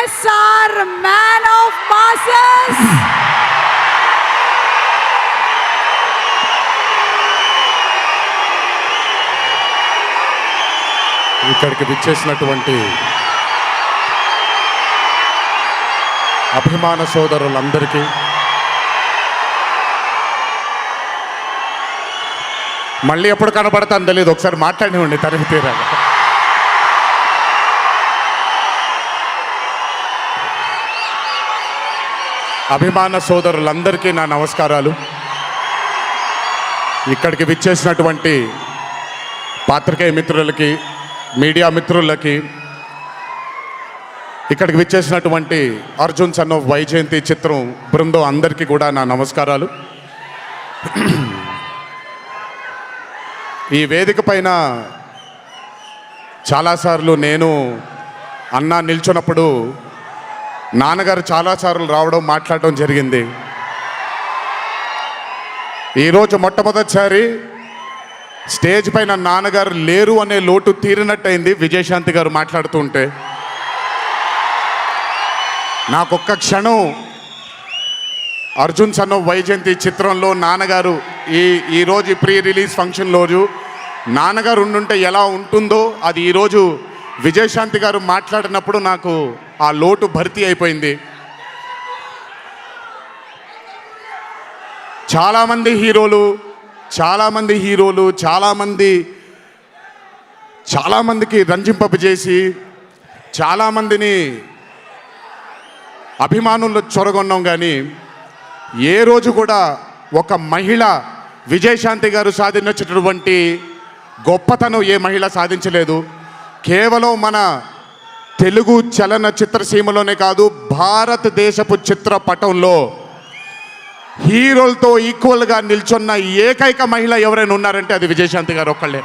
SR Man of Masses. ఇక్కడికి విచ్చేసినటువంటి అభిమాన సోదరులందరికీ మళ్ళీ ఎప్పుడు కనబడతాను తెలియదు, ఒకసారి మాట్లాడివ్వండి తనివి తీరాలి. అభిమాన సోదరులందరికీ నా నమస్కారాలు. ఇక్కడికి విచ్చేసినటువంటి పాత్రికేయ మిత్రులకి, మీడియా మిత్రులకి, ఇక్కడికి విచ్చేసినటువంటి అర్జున్ సన్ ఆఫ్ వైజయంతి చిత్రం బృందం అందరికీ కూడా నా నమస్కారాలు. ఈ వేదిక పైన చాలాసార్లు నేను అన్నా నిల్చున్నప్పుడు నాన్నగారు చాలాసార్లు రావడం, మాట్లాడడం జరిగింది. ఈరోజు మొట్టమొదటిసారి స్టేజ్ పైన నాన్నగారు లేరు అనే లోటు తీరినట్టయింది విజయశాంతి గారు మాట్లాడుతూ ఉంటే. నాకొక్క క్షణం అర్జున్ సన్ ఆఫ్ వైజయంతి చిత్రంలో నాన్నగారు ఈరోజు ప్రీ రిలీజ్ ఫంక్షన్ రోజు నాన్నగారు ఉండుంటే ఎలా ఉంటుందో అది ఈరోజు విజయశాంతి గారు మాట్లాడినప్పుడు నాకు ఆ లోటు భర్తీ అయిపోయింది. చాలామంది హీరోలు చాలామందికి రంజింపజేసి చాలామందిని అభిమానుల్లో చొరగొన్నాం, కానీ ఏ రోజు కూడా ఒక మహిళ విజయశాంతి గారు సాధించినటువంటి గొప్పతనం ఏ మహిళ సాధించలేదు. కేవలం మన తెలుగు చలన చిత్రసీమలోనే కాదు, భారతదేశపు చిత్రపటంలో హీరోలతో ఈక్వల్గా నిల్చున్న ఏకైక మహిళ ఎవరైనా ఉన్నారంటే అది విజయశాంతి గారు ఒక్కళ్ళే.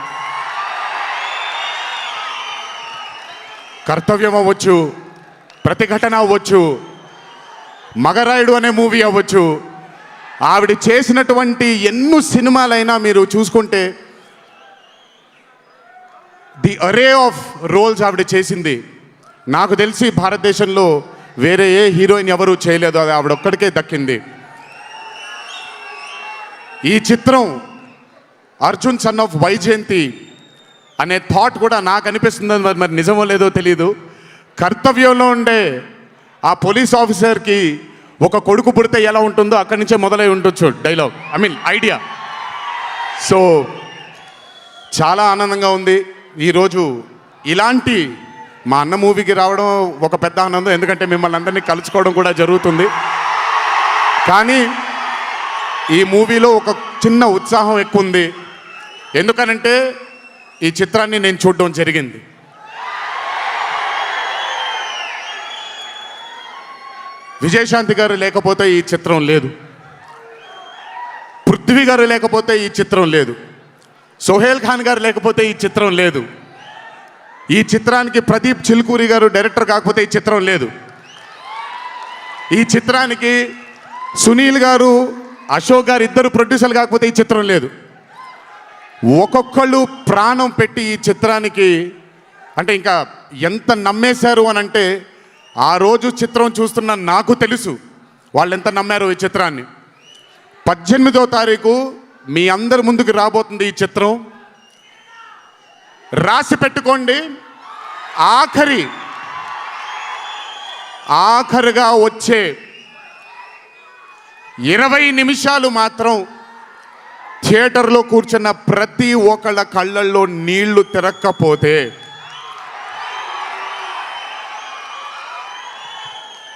కర్తవ్యం అవ్వచ్చు, ప్రతిఘటన అవ్వచ్చు, మగరాయుడు అనే మూవీ అవ్వచ్చు, ఆవిడ చేసినటువంటి ఎన్నో సినిమాలైనా మీరు చూసుకుంటే ది అరే ఆఫ్ రోల్స్ ఆవిడ చేసింది. నాకు తెలిసి భారతదేశంలో వేరే ఏ హీరోయిన్ ఎవరూ చేయలేదు, అది ఆవిడ ఒక్కడికే దక్కింది. ఈ చిత్రం అర్జున్ సన్ ఆఫ్ వైజయంతి అనే థాట్ కూడా నాకు అనిపిస్తుంది, మరి నిజమో లేదో తెలియదు. కర్తవ్యంలో ఉండే ఆ పోలీస్ ఆఫీసర్కి ఒక కొడుకు పుడితే ఎలా ఉంటుందో అక్కడి నుంచే మొదలై ఉండొచ్చు డైలాగ్, ఐడియా. సో చాలా ఆనందంగా ఉంది ఈరోజు ఇలాంటి మా అన్న మూవీకి రావడం ఒక పెద్ద ఆనందం, ఎందుకంటే మిమ్మల్ని అందరినీ కలుసుకోవడం కూడా జరుగుతుంది. కానీ ఈ మూవీలో ఒక చిన్న ఉత్సాహం ఎక్కువ ఉంది, ఎందుకనంటే ఈ చిత్రాన్ని నేను చూడడం జరిగింది. విజయశాంతి గారు లేకపోతే ఈ చిత్రం లేదు, పృథ్వీ గారు లేకపోతే ఈ చిత్రం లేదు, సోహేల్ ఖాన్ గారు లేకపోతే ఈ చిత్రం లేదు, ఈ చిత్రానికి ప్రదీప్ చిల్కూరి గారు డైరెక్టర్ కాకపోతే ఈ చిత్రం లేదు, ఈ చిత్రానికి సునీల్ గారు, అశోక్ గారు ఇద్దరు ప్రొడ్యూసర్లు కాకపోతే ఈ చిత్రం లేదు. ఒక్కొక్కళ్ళు ప్రాణం పెట్టి ఈ చిత్రానికి అంటే ఇంకా ఎంత నమ్మేశారు అని అంటే, ఆ రోజు చిత్రం చూస్తున్న నాకు తెలుసు వాళ్ళు ఎంత నమ్మారో ఈ చిత్రాన్ని. 18వ తారీఖు మీ అందరి ముందుకు రాబోతుంది ఈ చిత్రం. రాసి పెట్టుకోండి, ఆఖరిగా వచ్చే 20 నిమిషాలు మాత్రం థియేటర్లో కూర్చున్న ప్రతి ఒక్కళ్ళ కళ్ళల్లో నీళ్లు తిరక్కపోతే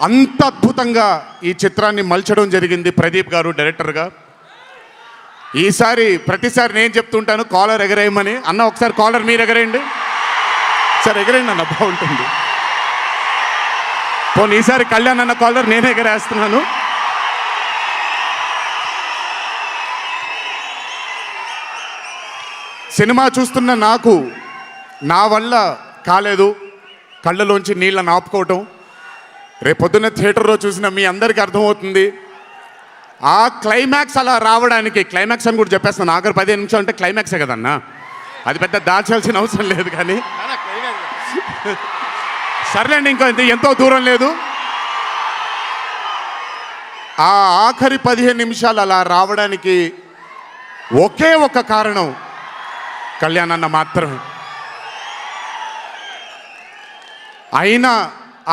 అంత అద్భుతంగా ఈ చిత్రాన్ని మలచడం జరిగింది ప్రదీప్ గారు డైరెక్టర్గా. ప్రతిసారి నేను చెప్తుంటాను కాలర్ ఎగరేయమని. అన్న ఒకసారి కాలర్ మీరు ఎగరేయండి సార్, ఎగరేయండి అన్న, బాగుంటుంది. పోనీ ఈసారి కళ్యాణ్ అన్న కాలర్ నేనే ఎగరేస్తున్నాను. సినిమా చూస్తున్న నాకు నా వల్ల కాలేదు కళ్ళలోంచి నీళ్ళని ఆపుకోవటం. రేపొద్దున్న థియేటర్లో చూసిన మీ అందరికీ అర్థమవుతుంది. ఆ క్లైమాక్స్ అలా రావడానికి, క్లైమాక్స్ అని కూడా చెప్పేస్తున్నాను, ఆఖరి 15 నిమిషాలు అంటే క్లైమాక్సే కదన్నా, అది పెద్ద దాచాల్సిన అవసరం లేదు. కానీ సర్లేండి, ఇంకా ఎంతో దూరం లేదు. ఆ ఆఖరి 15 నిమిషాలు అలా రావడానికి ఒకే ఒక కారణం కళ్యాణ్ అన్న మాత్రమే. అయినా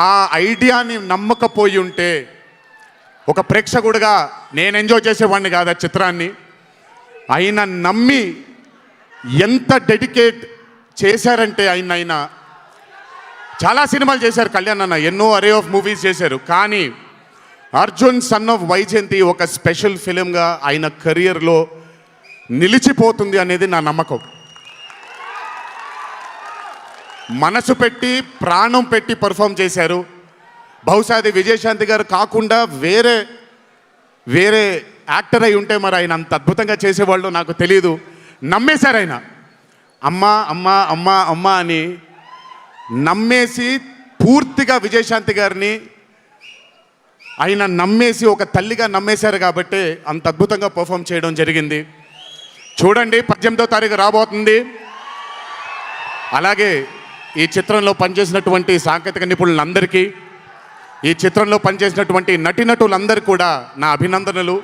ఆ ఐడియాని నమ్మకపోయి ఉంటే ఒక ప్రేక్షకుడిగా నేను ఎంజాయ్ చేసేవాడిని కాదు ఆ చిత్రాన్ని. అయినా నమ్మి ఎంత డెడికేట్ చేశారంటే ఆయన చాలా సినిమాలు చేశారు కళ్యాణ్ అన్న, ఎన్నో అరే ఆఫ్ మూవీస్ చేశారు. కానీ అర్జున్ సన్ ఆఫ్ వైజయంతి ఒక స్పెషల్ ఫిలింగా ఆయన కెరియర్లో నిలిచిపోతుంది అనేది నా నమ్మకం. మనసు పెట్టి ప్రాణం పెట్టి పర్ఫామ్ చేశారు. బహుశా అది విజయశాంతి గారు కాకుండా వేరే యాక్టర్ అయి ఉంటే మరి ఆయన అంత అద్భుతంగా చేసేవాళ్ళు నాకు తెలియదు. నమ్మేశారు ఆయన. అమ్మా అమ్మా అమ్మా అమ్మా అని నమ్మేసి పూర్తిగా విజయశాంతి గారిని ఆయన నమ్మేసి ఒక తల్లిగా నమ్మేశారు కాబట్టి అంత అద్భుతంగా పర్ఫామ్ చేయడం జరిగింది. చూడండి, 18వ తారీఖు రాబోతుంది. అలాగే ఈ చిత్రంలో పనిచేసినటువంటి సాంకేతిక నిపుణులందరికీ, ఈ చిత్రంలో పనిచేసినటువంటి నటీనటులందరికీ కూడా నా అభినందనలు.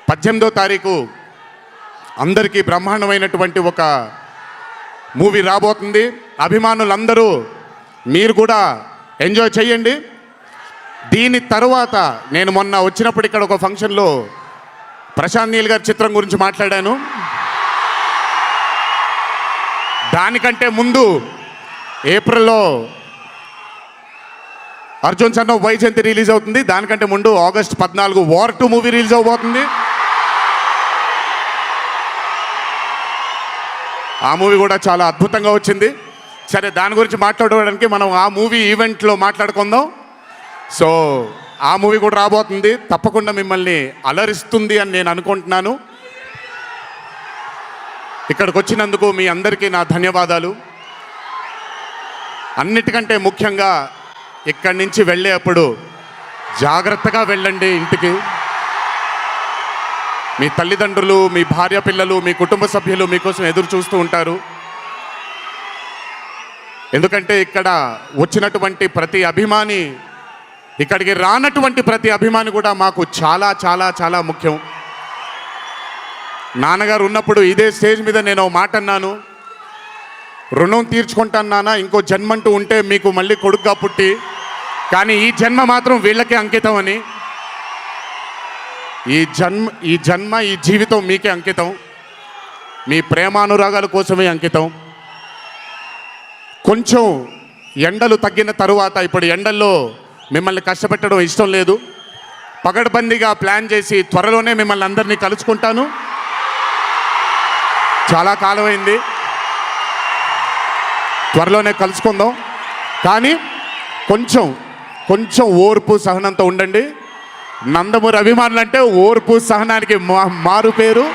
18వ తారీఖు అందరికీ బ్రహ్మాండమైనటువంటి ఒక మూవీ రాబోతుంది. అభిమానులందరూ మీరు కూడా ఎంజాయ్ చేయండి. దీని తర్వాత నేను మొన్న వచ్చినప్పుడు ఇక్కడ ఒక ఫంక్షన్లో ప్రశాంత్ నీల్ గారి చిత్రం గురించి మాట్లాడాను. దానికంటే ముందు ఏప్రిల్లో Arjun son of Vyjayanthi release అవుతుంది. దానికంటే ముందు ఆగస్ట్ 14 వార్ 2 మూవీ రిలీజ్ అవబోతుంది. ఆ మూవీ కూడా చాలా అద్భుతంగా వచ్చింది. సరే, దాని గురించి మాట్లాడుకోవడానికి మనం ఆ మూవీ ఈవెంట్లో మాట్లాడుకుందాం. సో ఆ మూవీ కూడా రాబోతుంది. తప్పకుండా మిమ్మల్ని అలరిస్తుంది అని నేను అనుకుంటున్నాను. ఇక్కడికి వచ్చినందుకు మీ అందరికీ నా ధన్యవాదాలు. అన్నిటికంటే ముఖ్యంగా ఇక్కడి నుంచి వెళ్ళేటప్పుడు జాగ్రత్తగా వెళ్ళండి ఇంటికి. మీ తల్లిదండ్రులు, మీ భార్య పిల్లలు, మీ కుటుంబ సభ్యులు మీకోసం ఎదురు చూస్తూ ఉంటారు. ఎందుకంటే ఇక్కడ వచ్చినటువంటి ప్రతి అభిమాని, ఇక్కడికి రానటువంటి ప్రతి అభిమాని కూడా మాకు చాలా చాలా చాలా ముఖ్యం. నాన్నగారు ఉన్నప్పుడు ఇదే స్టేజ్ మీద నేను మాట అన్నాను, రుణం తీర్చుకుంటాను నాన్న, ఇంకో జన్మంటూ ఉంటే మీకు మళ్ళీ కొడుకుగా పుట్టి, కానీ ఈ జన్మ మాత్రం వీళ్ళకే అంకితం అని. ఈ జన్మ ఈ జీవితం మీకే అంకితం, మీ ప్రేమానురాగాల కోసమే అంకితం. కొంచెం ఎండలు తగ్గిన తరువాత, ఇప్పుడు ఎండల్లో మిమ్మల్ని కష్టపెట్టడం ఇష్టం లేదు, పగడ్బందీగా ప్లాన్ చేసి త్వరలోనే మిమ్మల్ని అందరినీ కలుసుకుంటాను. చాలా కాలమైంది, త్వరలోనే కలుసుకుందాం. కానీ కొంచెం ఓర్పు సహనంతో ఉండండి. నందమూరి అభిమానులు అంటే ఓర్పు సహనానికి మారు పేరు.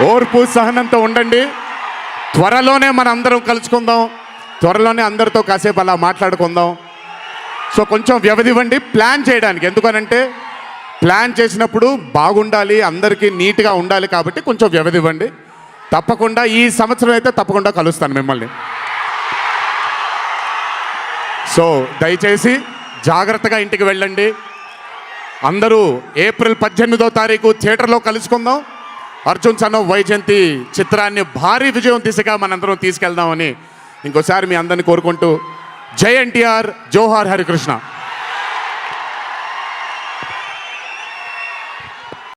ఓర్పు సహనంతో ఉండండి. త్వరలోనే మనం అందరం కలుసుకుందాం, త్వరలోనే అందరితో కాసేపు అలా మాట్లాడుకుందాం. సో కొంచెం వ్యవధి ఇవ్వండి ప్లాన్ చేయడానికి. ఎందుకనంటే ప్లాన్ చేసినప్పుడు బాగుండాలి, అందరికీ నీట్గా ఉండాలి, కాబట్టి కొంచెం వ్యవధి ఇవ్వండి. తప్పకుండా ఈ సంవత్సరం అయితే తప్పకుండా కలుస్తాను మిమ్మల్ని. సో దయచేసి జాగ్రత్తగా ఇంటికి వెళ్ళండి. అందరూ ఏప్రిల్ 18వ తారీఖు థియేటర్లో కలుసుకుందాం. అర్జున్ సన్ ఆఫ్ వైజయంతి చిత్రాన్ని భారీ విజయం దిశగా మనందరం తీసుకెళ్దామని ఇంకోసారి మీ అందరిని కోరుకుంటూ, జై ఎన్టీఆర్, జోహార్ హరికృష్ణ.